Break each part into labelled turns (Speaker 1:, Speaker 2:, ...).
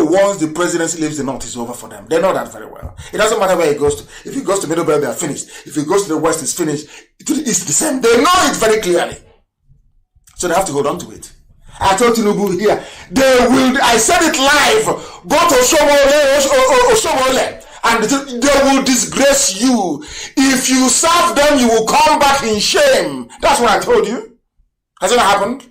Speaker 1: know once the presidency leaves the north, it's over for them. They know that very well. It doesn't matter where he goes to. If he goes to Middle Belt, they are finished. If he goes to the west, it's finished. To the east, the same. They know it very clearly. So they have to hold on to it. I told Tinubu here, I said it live, go to Oshomole, and they will disgrace you. If you serve them, you will come back in shame. That's what I told you. Has it happened?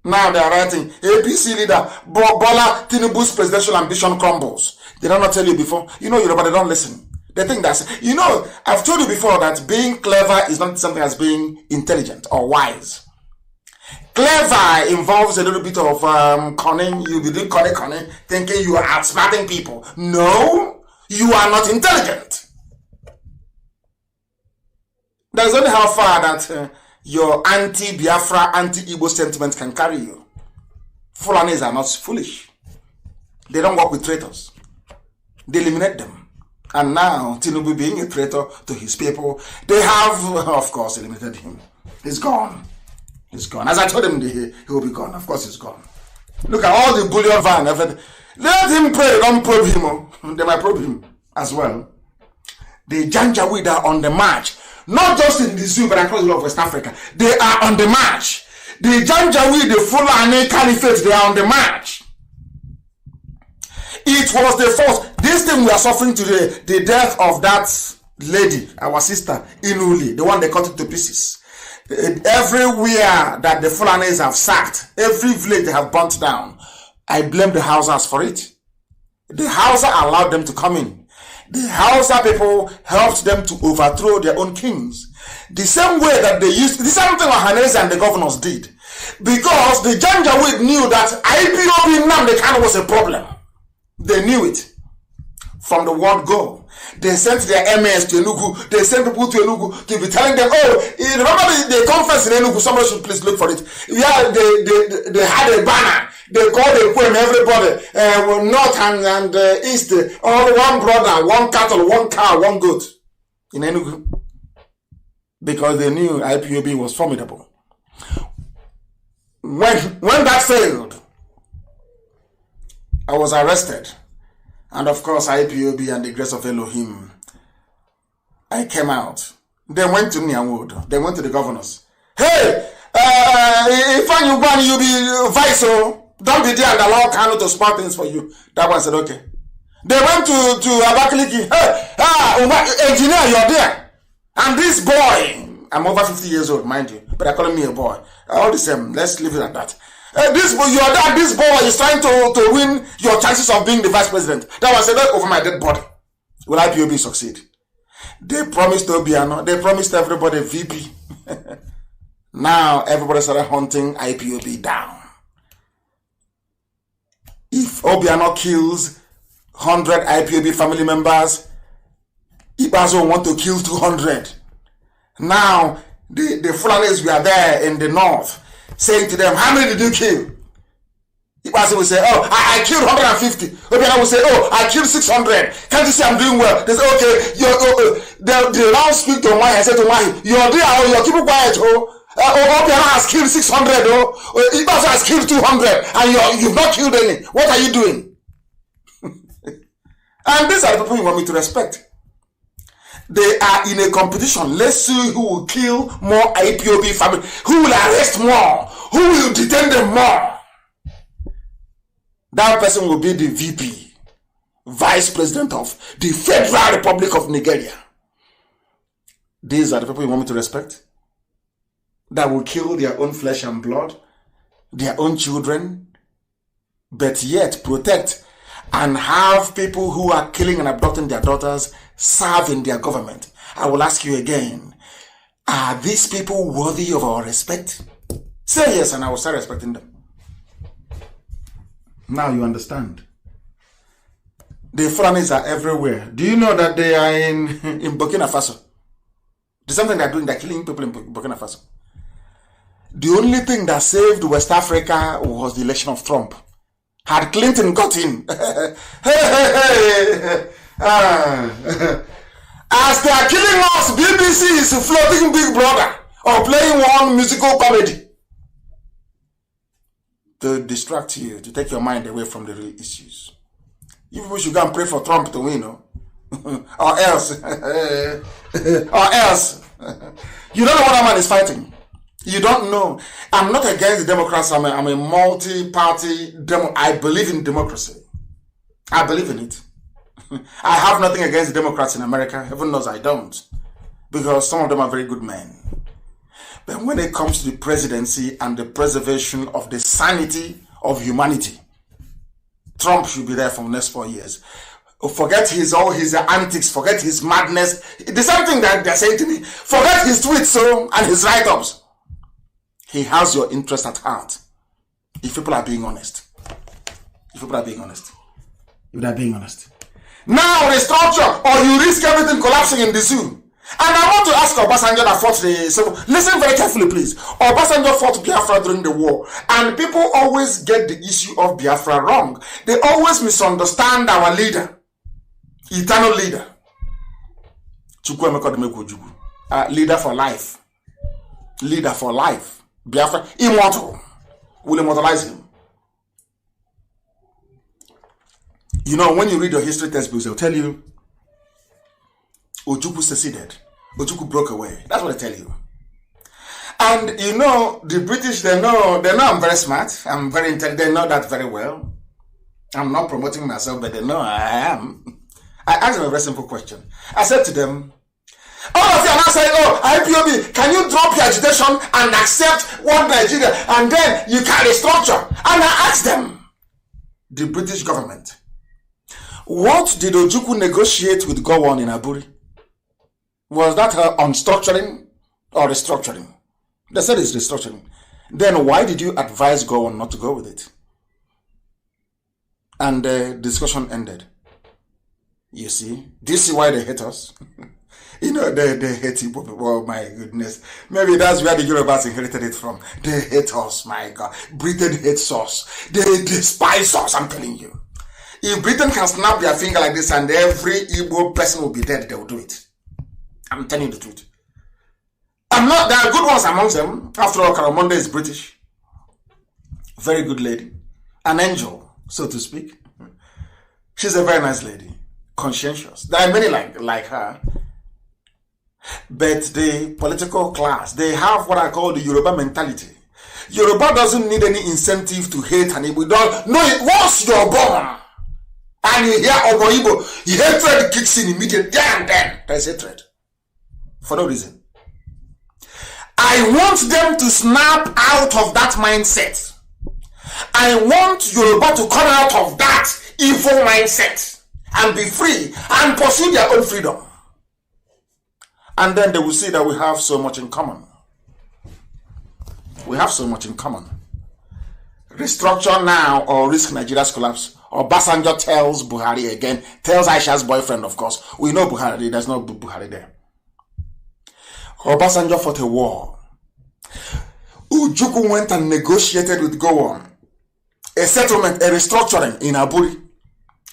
Speaker 1: Now they are writing, APC leader, Bola Tinubu's presidential ambition crumbles. Did I not tell you before? You know, Yoruba, they don't listen. They think that's, you know, I've told you before that being clever is not something as being intelligent or wise. Clever involves a little bit of cunning. You'll be doing cunning, thinking you are outsmarting people. No, you are not intelligent. That's only how far that your anti-Biafra, anti-Igbo sentiment can carry you. Fulanis are not foolish. They don't work with traitors. They eliminate them. And now, Tinubu being a traitor to his people, they have, of course, eliminated him. He's gone. He's gone. As I told him, he will be gone. Of course, he's gone. Look at all the bullion van. Let him pray. Don't probe him. They might probe him as well. The Janjaweed are on the march. Not just in the zoo, but across the whole of West Africa. They are on the march. The Janjaweed, the Fulani Caliphate, they are on the march. It was the first. This thing we are suffering today, the death of that lady, our sister, Inuli, the one they cut it to pieces. Everywhere that the Fulanis have sacked, every village they have burnt down, I blame the Hausas for it. The Hausa allowed them to come in. The Hausa people helped them to overthrow their own kings. The same way that they used, the same thing Ohanese and the governors did. Because the Janjaweed knew that IPOB Nnamdi Kanu was a problem. They knew it from the word go. They sent their MS to Enugu. They sent people to Enugu to be telling them, oh, remember the conference in Enugu? Somebody should please look for it. Yeah, they had a banner. They called a poem, everybody, north and east, all one brother, one cattle, one cow, one goat in Enugu. Because they knew IPOB was formidable. When that failed, I was arrested. And of course, IPOB and the grace of Elohim, I came out. They went to Nyawood. They went to the governors. Hey, if you be vice, don't be there and allow Kanu to spout things for you. That one said, okay. They went to Abakaliki. Hey, engineer, you're there. And this boy, I'm over 50 years old, mind you, but they're calling me a boy. All the same, let's leave it at that. This boy is trying to win your chances of being the vice president. That one said, over my dead body. Will IPOB succeed? They promised Obiano. They promised everybody VP. Now everybody started hunting IPOB down. If Obiano kills 100 IPOB family members, Ibazo want to kill 200. Now the Fulanis were there in the north, saying to them, how many did you kill? Ibazo will say, oh, I killed 150. Obiano will say, oh, I killed 600. Can't you see I'm doing well? They say, okay, they now speak to Omai and say to Omai, you're there, oh, you're keeping quiet, Obiano has killed 600, Ibazo has killed 200, and you've not killed any. What are you doing? And these are the people you want me to respect. They are in a competition. Let's see who will kill more IPOB family, who will arrest more, who will detain them more. That person will be the VP, Vice President of the Federal Republic of Nigeria. These are the people you want me to respect? That will kill their own flesh and blood, their own children, but yet protect and have people who are killing and abducting their daughters serve in their government. I will ask you again, are these people worthy of our respect? Say yes, and I will start respecting them. Now you understand. The Fulanis are everywhere. Do you know that they are in Burkina Faso? There's something they're doing, they're killing people in Burkina Faso. The only thing that saved West Africa was the election of Trump. Had Clinton got in. As they are killing us, BBC is floating Big Brother or playing one musical comedy. to distract you, to take your mind away from the real issues. You people should go and pray for Trump to win, or else, or else, you don't know what that man is fighting. You don't know. I'm not against the Democrats. I'm a multi-party I believe in democracy. I believe in it. I have nothing against the Democrats in America. Heaven knows I don't, because some of them are very good men. But when it comes to the presidency and the preservation of the sanity of humanity, Trump should be there for the next 4 years. Forget all his antics, forget his madness. The same thing that they're saying to me. Forget his tweets and his write-ups. He has your interest at heart. If people are being honest. If people are being honest. If they're being honest. Now restructure, or you risk everything collapsing in the zoo. And I want to ask Obasanjo that fought so listen very carefully, please. Obasanjo fought Biafra during the war, and people always get the issue of Biafra wrong. They always misunderstand our leader, eternal leader, leader for life, leader for life. Biafra, immortal, will immortalize him. You know, when you read your history textbooks, they'll tell you Ojukwu seceded. Ojukwu broke away. That's what they tell you. And you know, the British, they know I'm very smart. I'm very intelligent. They know that very well. I'm not promoting myself, but they know I am. I asked them a very simple question. I said to them, all of you are now saying, oh, IPOB, can you drop your agitation and accept one Nigeria, and then you can restructure? And I asked them, the British government, what did Ojukwu negotiate with Gowon in Aburi? Was that on structuring or restructuring? They said it's restructuring. Then why did you advise Gowon not to go with it? And the discussion ended. You see? Do you see why they hate us? You know, they hate people. Oh my goodness. Maybe that's where the Yorubas inherited it from. They hate us, my God. Britain hates us. They despise us, I'm telling you. If Britain can snap their finger like this and every Igbo person will be dead, they will do it. I'm telling you the truth. There are good ones amongst them. After all, Karamonde is British. Very good lady. An angel, so to speak. She's a very nice lady. Conscientious. There are many like her. But the political class, they have what I call the Yoruba mentality. Yoruba doesn't need any incentive to hate an Igbo. No, once you're born and you hear Obo Igbo, hatred kicks in immediately. Then there's hatred. For no reason. I want them to snap out of that mindset. I want Yoruba to come out of that evil mindset and be free and pursue their own freedom. And then they will see that we have so much in common. We have so much in common. Restructure now or risk Nigeria's collapse. Obasanjo tells Buhari again, tells Aisha's boyfriend, of course. We know Buhari, there's no Buhari there. Obasanjo fought a war. Ojukwu went and negotiated with Gowon a settlement, a restructuring in Aburi.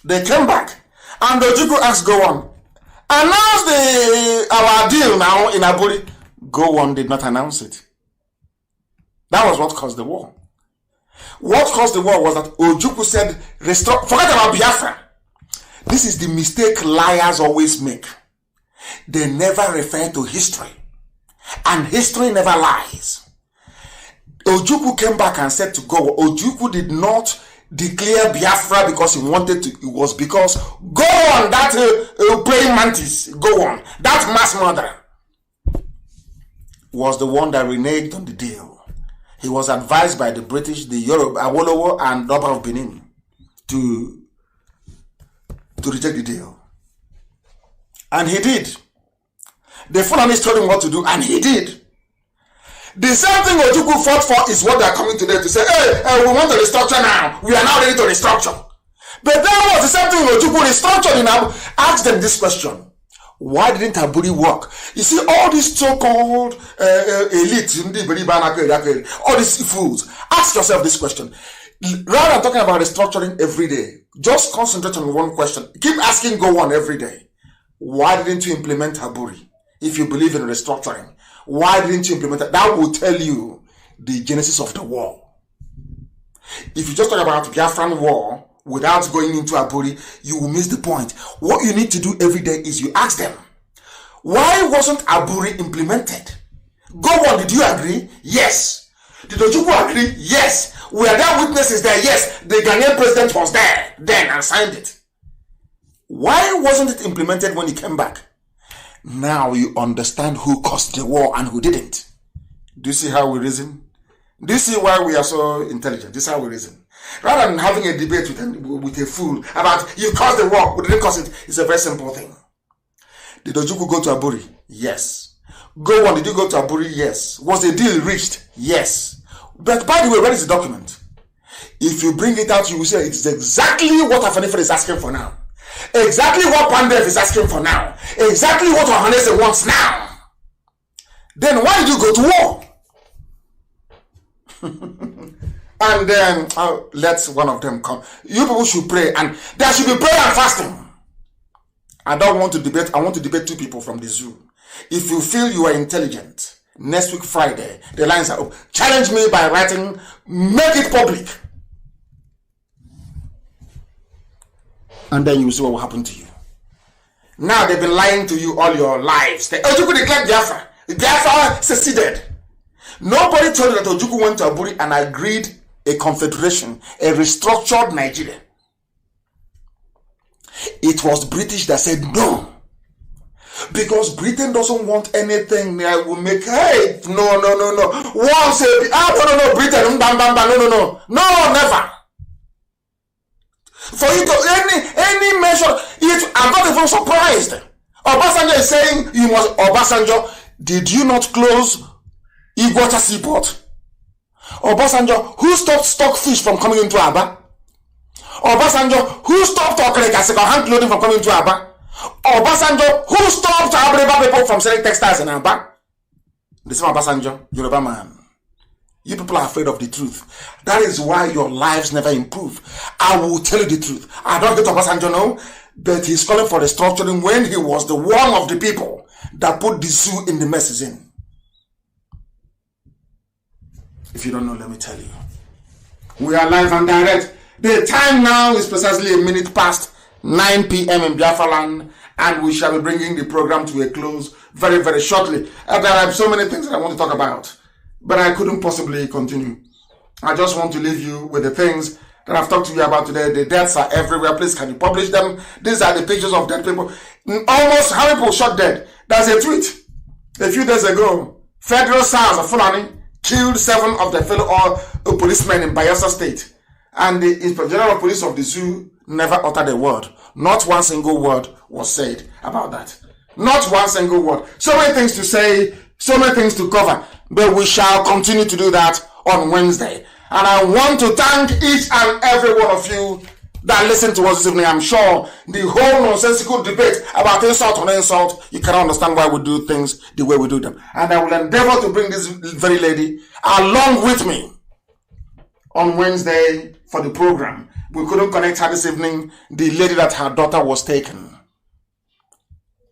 Speaker 1: They came back and Ojukwu asked Gowon, announce our deal now in Aburi. Gowon did not announce it. That was what caused the war. What caused the war was that Ojukwu said, forget about Biafra. This is the mistake liars always make. They never refer to history. And history never lies. Ojukwu came back and said to Gowon, Ojukwu did not declare Biafra because he wanted to. It was because Gowon, that praying mantis, Gowon, that mass murderer, was the one that reneged on the deal. He was advised by the British, the Yoruba, Awolowo, and Oba of Benin to reject the deal. And he did. The Fulanis told him what to do, and he did. The same thing Ojukwu fought for is what they are coming today to say, hey, we want to restructure now. We are now ready to restructure. But that was the same thing Ojukwu restructured in Abu. Ask them this question. Why didn't Aburi work? You see, all these so-called elites, all these fools, ask yourself this question. Rather than talking about restructuring every day, just concentrate on one question. Keep asking Gowon every day. Why didn't you implement Aburi? If you believe in restructuring, why didn't you implement it? That will tell you the genesis of the war. If you just talk about Biafran war without going into Aburi, you will miss the point. What you need to do every day is you ask them, why wasn't Aburi implemented? Go on, did you agree? Yes. Did Ojukwu agree? Yes. Were there witnesses there? Yes. The Ghanaian president was there then and signed it. Why wasn't it implemented when he came back? Now you understand who caused the war and who didn't. Do you see how we reason? Do you see why we are so intelligent? This is how we reason. Rather than having a debate with a fool about you caused the war, we didn't cause it. It's a very simple thing. Did Ojukwu go to Aburi? Yes. Go on, did you go to Aburi? Yes. Was the deal reached? Yes. But by the way, where is the document? If you bring it out, you will say it's exactly what Afanifer is asking for now. Exactly what Pandev is asking for now. Exactly what Ohanese wants now. Then why did you go to war? And then let one of them come. You people should pray, and there should be prayer and fasting. I don't want to debate. I want to debate two people from the zoo. If you feel you are intelligent, next week Friday, the lines are open. Challenge me by writing, make it public. And then you will see what will happen to you. Now they've been lying to you all your lives. Ojukwu declared Biafra. Biafra seceded. Nobody told you that Ojukwu went to Aburi and agreed a confederation, a restructured Nigeria. It was British that said no. Because Britain doesn't want anything that will make, hey, no. Once no, Britain, no. No, never. For you to, any measure, I'm not even surprised. Obasanjo is saying, Obasanjo, did you not close Iguacha Seaport? Obasanjo, who stopped stockfish from coming into Aba? Obasanjo, who stopped Okreka hand loading from coming into Aba? Obasanjo, who stopped Abreba people from selling textiles in Aba? The same Obasanjo, Yoruba man. You people are afraid of the truth. That is why your lives never improve. I will tell you the truth. I don't get Obasanjo now, but he's calling for restructuring when he was the one of the people that put the zoo in the mess he's in. If you don't know, let me tell you. We are live and direct. The time now is precisely a minute past 9 p.m. in Biafra land, and we shall be bringing the program to a close very, very shortly. There are so many things that I want to talk about, but I couldn't possibly continue. I just want to leave you with the things that I've talked to you about today. The deaths are everywhere. Please, can you publish them? These are the pictures of dead people. Almost how many people shot dead? There's a tweet a few days ago. Federal SARS of Fulani killed 7 of their fellow policemen in Bayelsa State. And the Inspector General of Police of the zoo never uttered a word. Not one single word was said about that. Not one single word. So many things to say, so many things to cover. But we shall continue to do that on Wednesday. And I want to thank each and every one of you that listen to us this evening. I'm sure the whole nonsensical debate about insult on insult, you cannot understand why we do things the way we do them. And I will endeavor to bring this very lady along with me on Wednesday for the program. We couldn't connect her this evening. The lady that her daughter was taken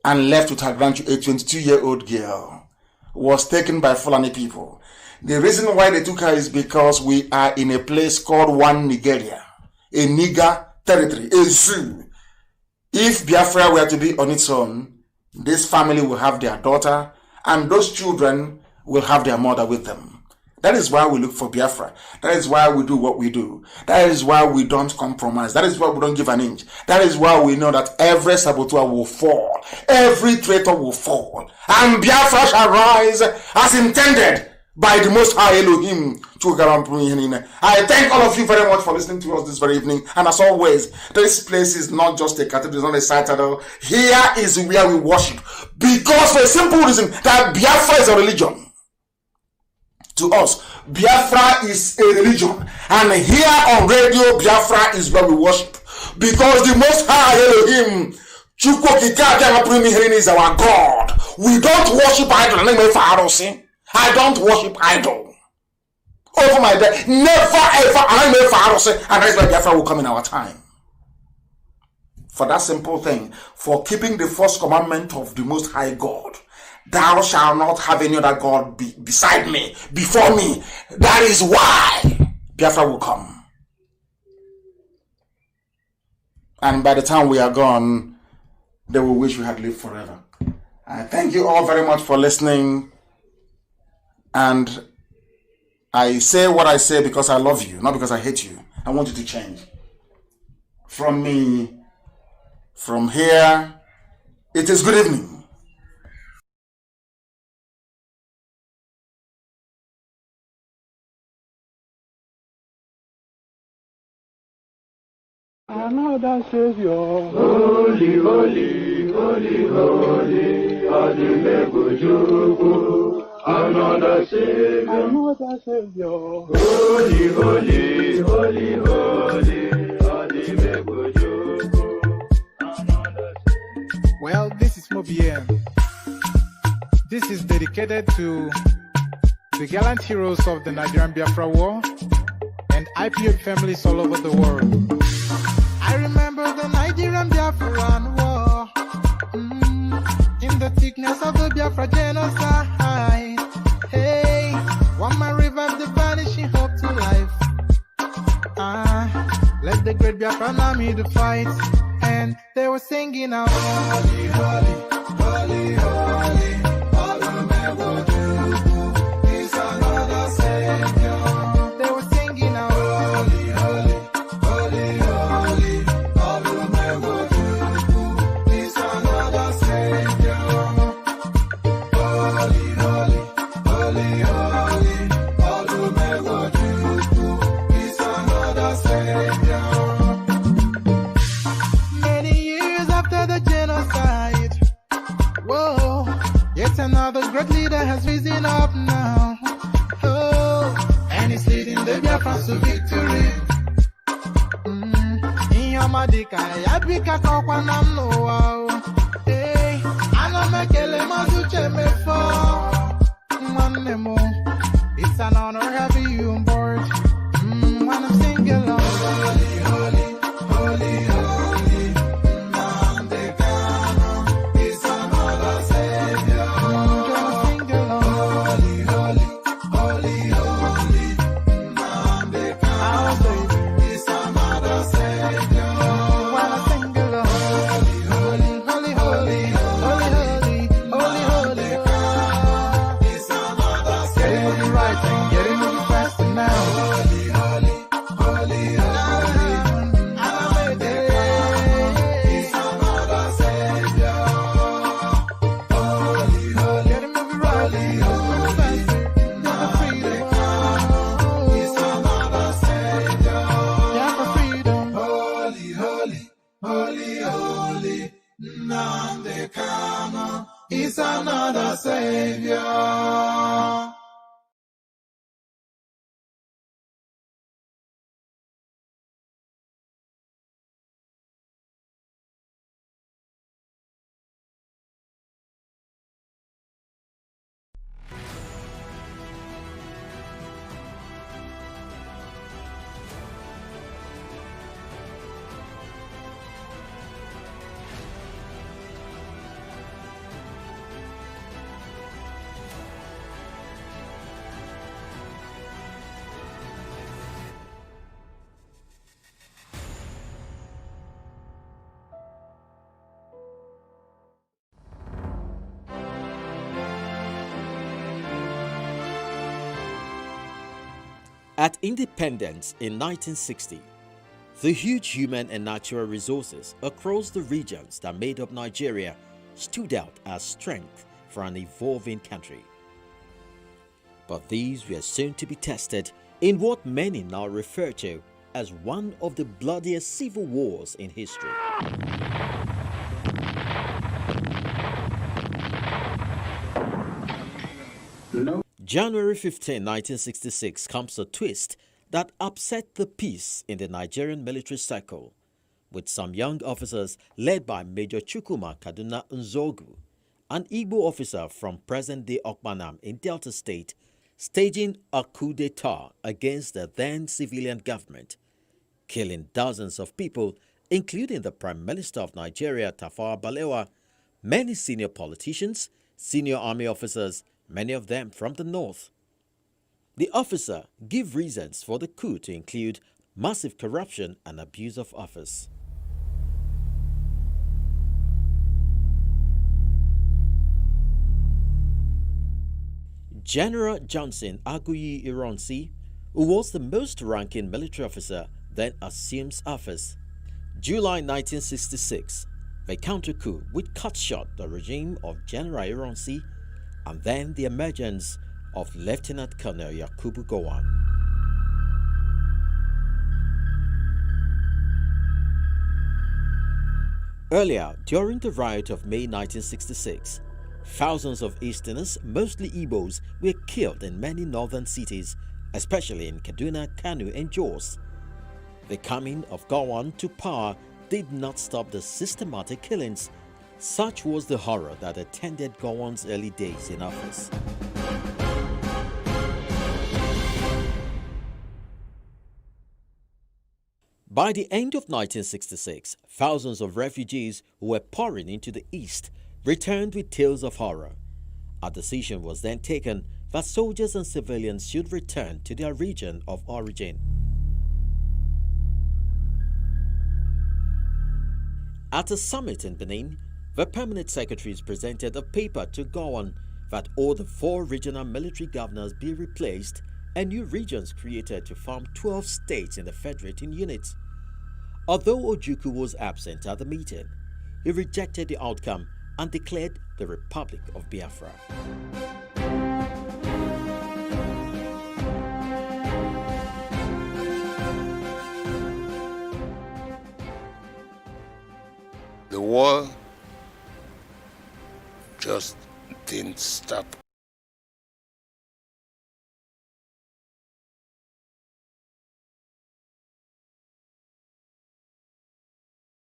Speaker 1: and left with her grandchild, a 22-year-old girl, was taken by Fulani people. The reason why they took her is because we are in a place called One Nigeria, a Niger territory, a zoo. If Biafra were to be on its own, this family will have their daughter and those children will have their mother with them. That is why we look for Biafra. That is why we do what we do. That is why we don't compromise. That is why we don't give an inch. That is why we know that every saboteur will fall. Every traitor will fall. And Biafra shall rise as intended by the Most High Elohim. I thank all of you very much for listening to us this very evening. And as always, this place is not just a cathedral, it's not a citadel. Here is where we worship. Because for a simple reason, that Biafra is a religion. To us, Biafra is a religion, and here on radio, Biafra is where we worship, because the Most High Elohim, is our God. We don't worship idol. I don't worship idol. Over my dead, never ever. And that's why Biafra will come in our time. For that simple thing, for keeping the first commandment of the Most High God. Thou shalt not have any other God beside me, before me. That is why Biafra will come. And by the time we are gone, they will wish we had lived forever. I thank you all very much for listening. And I say what I say because I love you, not because I hate you. I want you to change. From me, from here, it is good evening.
Speaker 2: Another Savior, holy, holy, holy, holy, Adimebujuku. Another Savior, holy, holy, holy, holy, Adimebujuku.
Speaker 3: Well, this is Mobien. This is dedicated to the gallant heroes of the Nigerian Biafra War and IPOB families all over the world. I remember the Nigerian Biafran War, in the thickness of the Biafra genocide. Hey, one man revived the vanishing hope to life. Let the great Biafran army to fight, and they were singing out, holy, holy, holy, holy, Olumewojuku is another Savior. They were singing out, holy, holy, holy, holy, Olumewojuku is another Savior. Holy, holy, holy, holy, Olumewojuku is another Savior. Many years after the genocide, whoa, yet another great leader has risen up now. Oh, and he's leading the Biafrans to victory. Inyamadika yabika kwa namno wao. Hey, anamekele mazuche mefo. Mwanemo, it's an honor having you on board. When I'm singing along, holy, holy, holy, holy, Nnamdi Kanu is another Savior. Just sing along, holy, holy, holy, holy, Nnamdi Kanu is another Savior. When I sing along, holy, holy, holy, holy, holy, holy, holy, Kanu is another Savior. Getting moving right and getting moving faster now. Holy, holy, holy, holy, Nnamdi Kanu is another Savior. Holy, holy, getting moving right, moving faster, never freedom. Is another Savior. Yeah, for freedom. Holy, holy, holy, holy, Nnamdi Kanu is another Savior.
Speaker 4: At independence in 1960, the huge human and natural resources across the regions that made up Nigeria stood out as strength for an evolving country. But these were soon to be tested in what many now refer to as one of the bloodiest civil wars in history. January 15, 1966 comes a twist that upset the peace in the Nigerian military circle, with some young officers led by Major Chukwuma Kaduna Nzogu, an Igbo officer from present-day Okpanam in Delta State, staging a coup d'etat against the then civilian government, killing dozens of people, including the Prime Minister of Nigeria, Tafawa Balewa, many senior politicians, senior army officers, many of them from the north. The officer gave reasons for the coup to include massive corruption and abuse of office. General Johnson Aguiyi Ironsi, who was the most ranking military officer, then assumes office. July 1966, the counter-coup which cut short the regime of General Ironsi, and then the emergence of Lieutenant Colonel Yakubu Gowon. Earlier, during the riot of May 1966, thousands of Easterners, mostly Igbos, were killed in many northern cities, especially in Kaduna, Kanu, and Jos. The coming of Gowon to power did not stop the systematic killings. Such was the horror that attended Gowon's early days in office. By the end of 1966, thousands of refugees who were pouring into the East returned with tales of horror. A decision was then taken that soldiers and civilians should return to their region of origin. At a summit in Benin, the permanent secretaries presented a paper to Gowon that all the 4 regional military governors be replaced and new regions created to form 12 states in the federating unit. Although Ojukwu was absent at the meeting, he rejected the outcome and declared the Republic of Biafra.
Speaker 5: The war just didn't stop